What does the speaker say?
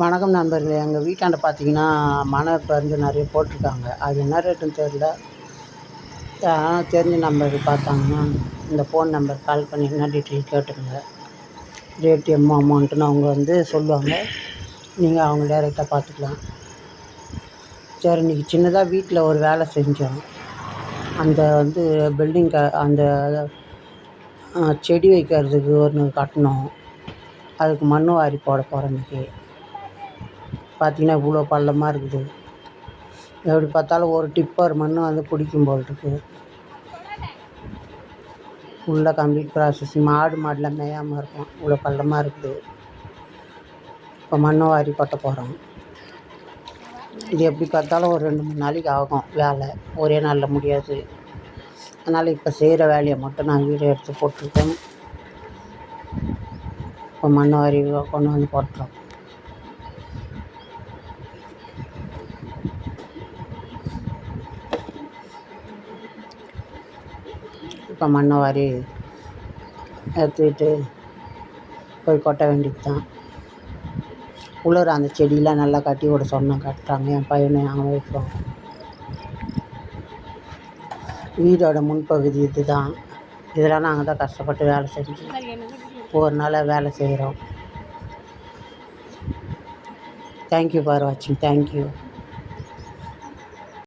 வணக்கம் நண்பர்களே. எங்கள் வீட்டாண்ட பார்த்தீங்கன்னா மனை இப்போ வந்து நிறைய போட்டிருக்காங்க. அது என்ன ரேட்டுன்னு தெரில. யாராவது தெரிஞ்ச நம்பருக்கு பார்த்தாங்கன்னா இந்த ஃபோன் நம்பர் கால் பண்ணி என்ன டீட்டெயில் கேட்டுருங்க. ரேட் அமௌண்ட்டுன்னு அவங்க வந்து சொல்லுவாங்க. நீங்கள் அவங்க டைரெக்டாக பார்த்துக்கலாம். சரி, இன்றைக்கி சின்னதாக வீட்டில் ஒரு வேலை செஞ்சோம். அந்த வந்து அந்த செடி வைக்கிறதுக்கு ஒன்று கட்டணும். அதுக்கு மண் வாரி போட போகிறோம். இன்றைக்கி பார்த்தீங்கன்னா இவ்வளோ பள்ளமாக இருக்குது. எப்படி பார்த்தாலும் ஒரு டிப்பர் மண் வந்து பிடிக்கும் போல் இருக்குது. ஃபுல்லாக கம்ப்ளீட் ப்ராசஸ். மாடெலாம் மேயாமல் இருக்கும். இவ்வளோ பள்ளமாக இருக்குது. இப்போ மண் வாரி கொட்ட போகிறோம். இது எப்படி பார்த்தாலும் ஒரு 2-3 நாளைக்கு ஆகும் வேலை. ஒரே நாளில் முடியாது. அதனால் இப்போ செய்கிற வேலையை மட்டும் நான் வீடியோ எடுத்து போட்டிருக்கேன். இப்போ மண் வாரி கொண்டு வந்து போட்டுறோம். இப்போ மண் வாரி எடுத்துக்கிட்டு போய் கொட்ட வேண்டியது தான். உள்ளூர் அந்த செடியெலாம் நல்லா கட்டி விட சொன்னோம். கட்டுறாங்க. என் பையனை நாங்கள் வைப்போம். வீடோட முன்பகுதி இது தான். இதெல்லாம் நாங்கள் தான் கஷ்டப்பட்டு வேலை செஞ்சு ஒரு நாளாக வேலை செய்கிறோம். தேங்க்யூ ஃபார் வாட்சிங். தேங்க்யூ.